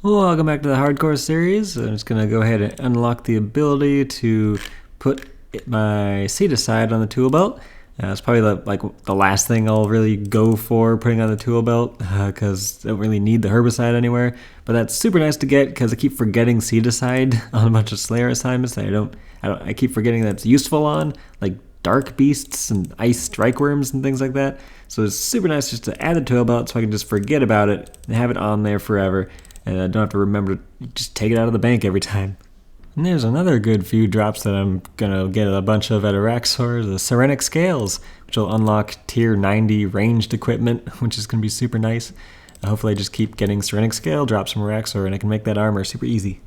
Welcome back to the Hardcore series. I'm just going to go ahead and unlock the ability to put my seed aside on the tool belt. It's probably the last thing I'll really go for putting on the tool belt because I don't really need the herbicide anywhere. But that's super nice to get because I keep forgetting seed aside on a bunch of Slayer assignments that I keep forgetting that it's useful on, like dark beasts and ice strike worms and things like that. So it's super nice just to add the tool belt so I can just forget about it and have it on there forever. And I don't have to remember to just take it out of the bank every time. And there's another good few drops that I'm going to get a bunch of at Araxor, the Serenic Scales, which will unlock tier 90 ranged equipment, which is going to be super nice. Hopefully I just keep getting Serenic Scale drops from Araxor and I can make that armor super easy.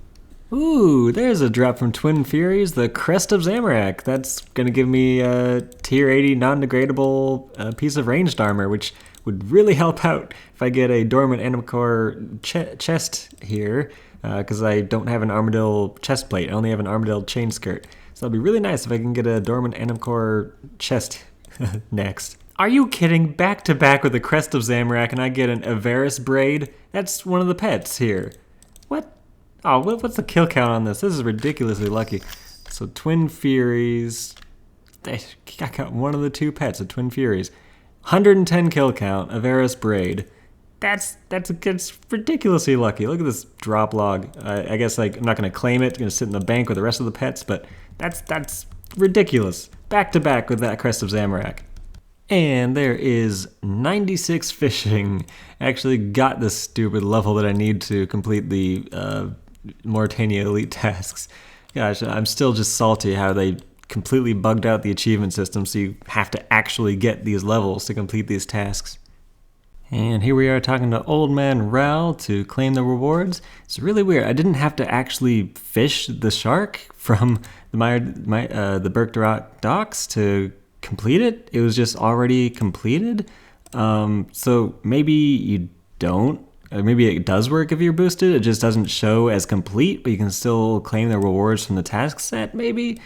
Ooh, there's a drop from Twin Furies, the Crest of Zamorak. That's going to give me a tier 80 non-degradable piece of ranged armor, which would really help out if I get a Dormant Animal Core chest here, because I don't have an Armadillo chest plate. I only have an Armadillo chain skirt. So it'll be really nice if I can get a Dormant Animal Core chest next. Are you kidding? Back to back with the Crest of Zamorak and I get an Avaris braid? That's one of the pets here. What? Oh, what's the kill count on this? This is ridiculously lucky. So Twin Furies, I got one of the two pets of Twin Furies. 110 kill count, Avaris braid. That's ridiculously lucky. Look at this drop log. I guess I'm not going to claim it. It's going to sit in the bank with the rest of the pets, but that's ridiculous. Back to back with that Crest of Zamorak. And there is 96 fishing. I actually got this stupid level that I need to complete the Mauritania Elite tasks. Gosh, I'm still just salty how they completely bugged out the achievement system, so you have to actually get these levels to complete these tasks. And here we are talking to Old Man Ral to claim the rewards. It's really weird. I didn't have to actually fish the shark from the Bergdorf docks to complete it. It was just already completed. So maybe you don't. Maybe it does work if you're boosted. It just doesn't show as complete, but you can still claim the rewards from the task set, maybe?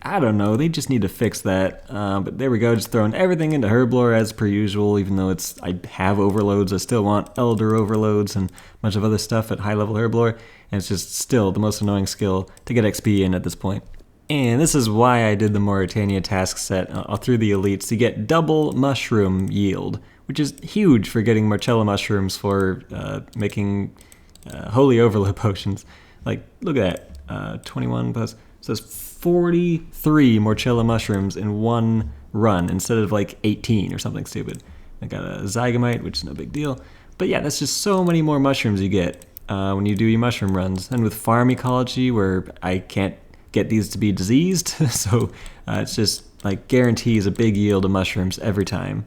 I don't know. They just need to fix that. But there we go. Just throwing everything into Herblore as per usual, even though I have overloads. I still want Elder overloads and a bunch of other stuff at high-level Herblore. And it's just still the most annoying skill to get XP in at this point. And this is why I did the Mauritania task set through the elites, to get double mushroom yield, which is huge for getting Marcella mushrooms for making holy overload potions. Look at that, 21 plus, so it's 43 Marcella mushrooms in one run instead of 18 or something stupid. I got a Zygamite, which is no big deal. But yeah, that's just so many more mushrooms you get when you do your mushroom runs. And with farm ecology, where I can't get these to be diseased, so it's just guarantees a big yield of mushrooms every time.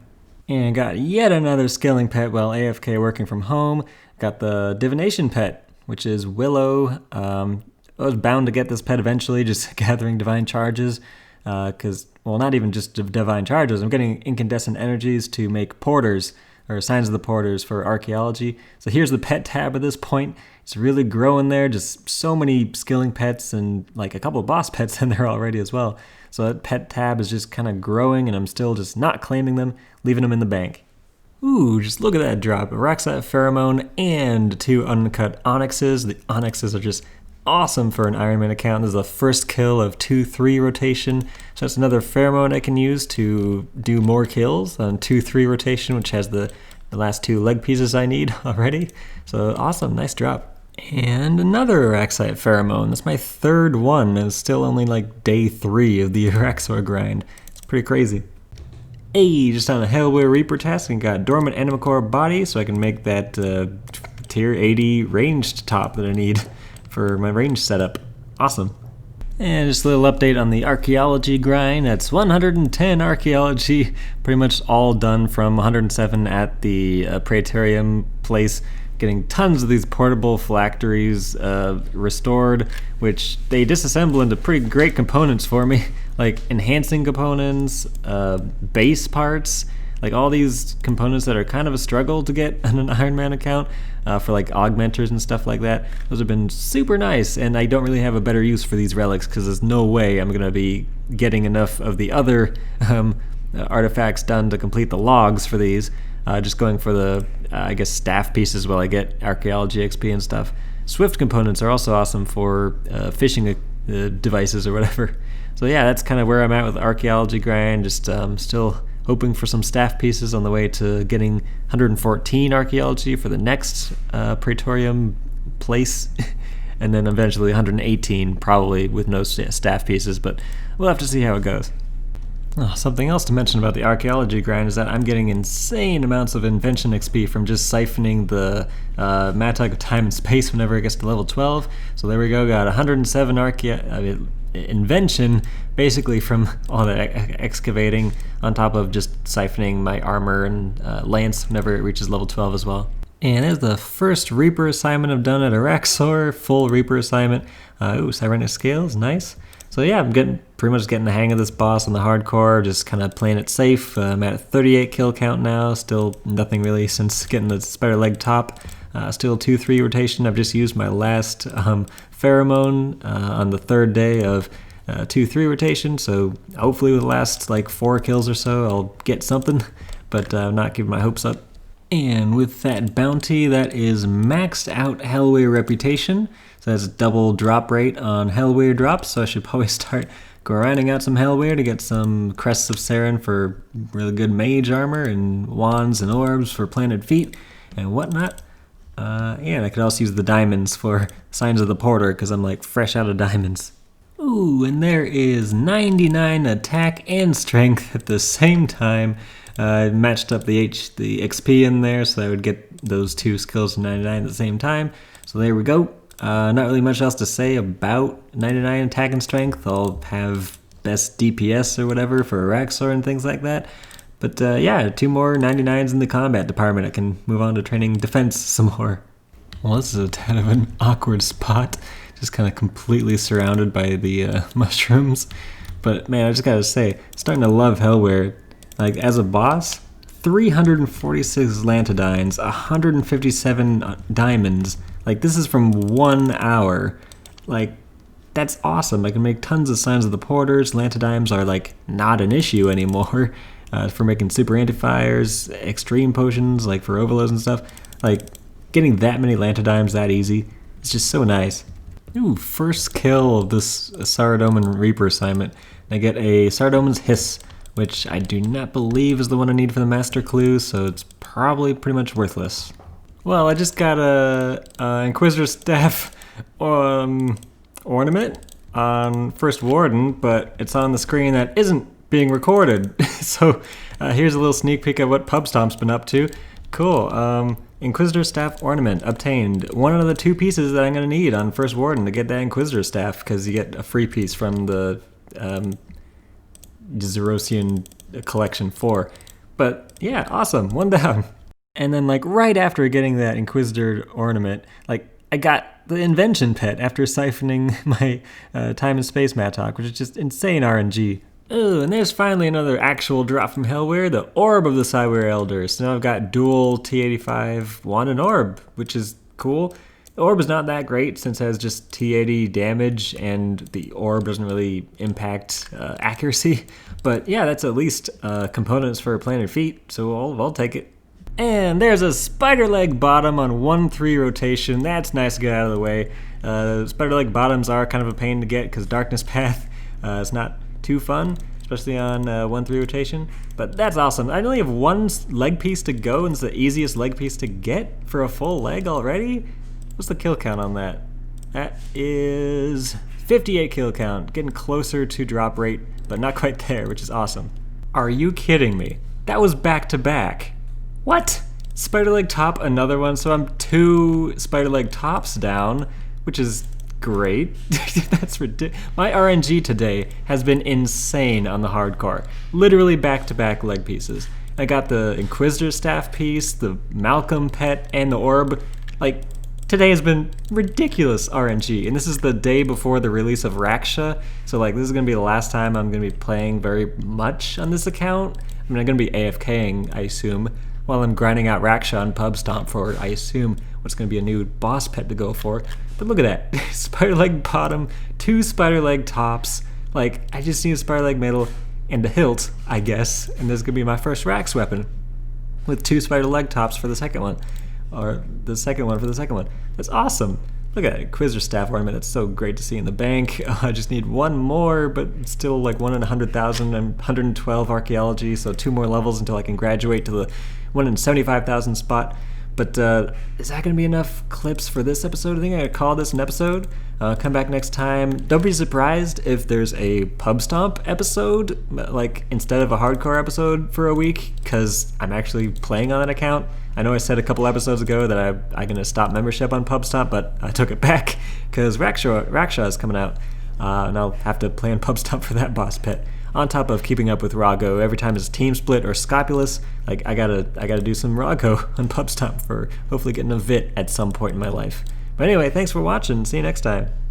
And got yet another scaling pet while AFK working from home. Got the divination pet, which is Willow. I was bound to get this pet eventually, just gathering divine charges. Because, well, not even just divine charges. I'm getting incandescent energies to make porters, or signs of the porters for archaeology. So here's the pet tab at this point. It's really growing there. Just so many skilling pets and a couple of boss pets in there already as well. So that pet tab is just kind of growing, and I'm still just not claiming them, leaving them in the bank. Ooh, just look at that drop. A Roxite Pheromone and 2 uncut Onyxes. The Onyxes are just awesome for an Ironman account. This is the first kill of 2-3 rotation. So that's another pheromone I can use to do more kills on 2-3 rotation, which has the last 2 leg pieces I need already. So awesome, nice drop. And another Araxite Pheromone. That's my third one, and it's still only day 3 of the Araxor grind. It's pretty crazy. Hey, just on a Hellware Reaper task, and got Dormant Animal Core body, so I can make that tier 80 ranged top that I need for my range setup. Awesome. And just a little update on the archaeology grind. That's 110 archaeology, pretty much all done from 107 at the Praetorium place. Getting tons of these portable phylacteries restored, which they disassemble into pretty great components for me, like enhancing components, base parts, all these components that are kind of a struggle to get on an Ironman account for augmenters and stuff like that. Those have been super nice, and I don't really have a better use for these relics because there's no way I'm going to be getting enough of the other artifacts done to complete the logs for these. Just going for the, I guess, staff pieces while I get archaeology XP and stuff. Swift components are also awesome for fishing devices or whatever. So yeah, that's kind of where I'm at with the archaeology grind. Just still hoping for some staff pieces on the way to getting 114 archaeology for the next Praetorium place. And then eventually 118, probably with no staff pieces, but we'll have to see how it goes. Oh, something else to mention about the archaeology grind is that I'm getting insane amounts of invention XP from just siphoning the Mattock of Time and Space whenever it gets to level 12. So there we go, got 107 invention basically from all the excavating on top of just siphoning my armor and lance whenever it reaches level 12 as well. And there's the first Reaper assignment I've done at Araxor, full Reaper assignment. Cybernetic Scales, nice. So yeah, I'm pretty much getting the hang of this boss on the hardcore, just kind of playing it safe. I'm at a 38 kill count now, still nothing really since getting the spider leg top. Still 2-3 rotation. I've just used my last pheromone on the third day of 2-3 rotation, so hopefully with the last like 4 kills or so I'll get something, but I'm not giving my hopes up. And with that bounty, that is maxed out Hellway reputation. So that's double drop rate on Hellway drops, so I should probably start grinding out some Hellway to get some Crests of Saren for really good mage armor and wands and orbs for planted feet and whatnot. And I could also use the diamonds for Signs of the Porter because I'm like fresh out of diamonds. Ooh, and there is 99 attack and strength at the same time. I matched up the XP in there so I would get those 2 skills of 99 at the same time. So there we go. Not really much else to say about 99 attack and strength. I'll have best DPS or whatever for Araxor and things like that. But yeah, 2 more 99s in the combat department. I can move on to training defense some more. Well, this is a kind of an awkward spot. Just kind of completely surrounded by the mushrooms. But man, I just gotta say, starting to love Hellware. Like, as a boss, 346 Lantidines, 157 diamonds. Like, this is from 1 hour. Like, that's awesome. I can make tons of Signs of the Porters. Lantidimes are, like, not an issue anymore for making super anti-fires, extreme potions, like, for overloads and stuff. Like, getting that many Lantidimes that easy, it's just so nice. Ooh, first kill of this Saradomin Reaper assignment. I get a Saradomin's Hiss, which I do not believe is the one I need for the Master Clue, so it's probably pretty much worthless. Well, I just got a Inquisitor Staff ornament on First Warden, but it's on the screen that isn't being recorded. So here's a little sneak peek of what Pubstomp's been up to. Cool. Inquisitor Staff ornament obtained. One of the 2 pieces that I'm going to need on First Warden to get that Inquisitor Staff, because you get a free piece from the Zerosian Collection 4. But yeah, awesome, 1 down. And then like right after getting that Inquisitor ornament, like I got the Invention Pet after siphoning my Time and Space Mattock, which is just insane RNG. Oh, and there's finally another actual drop from Hellware, the Orb of the Cyware Elder. So now I've got dual T85 wand and orb, which is cool. The orb is not that great since it has just T80 damage and the orb doesn't really impact accuracy. But yeah, that's at least components for planted feet, so I'll take it. And there's a spider leg bottom on 1-3 rotation. That's nice to get out of the way. Spider leg bottoms are kind of a pain to get because Darkness Path is not too fun, especially on 1-3 rotation. But that's awesome. I only have 1 leg piece to go, and it's the easiest leg piece to get for a full leg already. What's the kill count on that? That is 58 kill count, getting closer to drop rate, but not quite there, which is awesome. Are you kidding me? That was back to back. What? Spider leg top, another one, so I'm 2 spider leg tops down, which is great. That's ridiculous. My RNG today has been insane on the hardcore. Literally back to back leg pieces. I got the Inquisitor Staff piece, the Malcolm Pet, and the Orb. Like, today has been ridiculous RNG, and this is the day before the release of Raksha, so like this is going to be the last time I'm going to be playing very much on this account. I mean, I'm going to be AFKing, I assume, while I'm grinding out Raksha on Pubstomp for, I assume, what's going to be a new boss pet to go for. But look at that, spider leg bottom, 2 spider leg tops, like I just need a spider leg middle and a hilt, I guess, and this is going to be my first Rax weapon, with 2 spider leg tops for the second one. Or the second one for the second one. That's awesome. Look at it, Quizzer Staff Ornament. It's so great to see in the bank. I just need one more, but still like 1 in 100,000 and 112 Archaeology, so 2 more levels until I can graduate to the 1 in 75,000 spot. But is that going to be enough clips for this episode? I think I'm going to call this an episode. Come back next time. Don't be surprised if there's a Pub Stomp episode, like instead of a Hardcore episode for a week, because I'm actually playing on that account. I know I said a couple episodes ago that I'm going to stop membership on Pub Stomp, but I took it back because Rakshaw is coming out. And I'll have to play on Pub Stomp for that boss pet. On top of keeping up with Rago, every time it's Team Split or Scopulus, like I gotta do some Rago on Pub Stomp for hopefully getting a VIT at some point in my life. But anyway, thanks for watching. See you next time.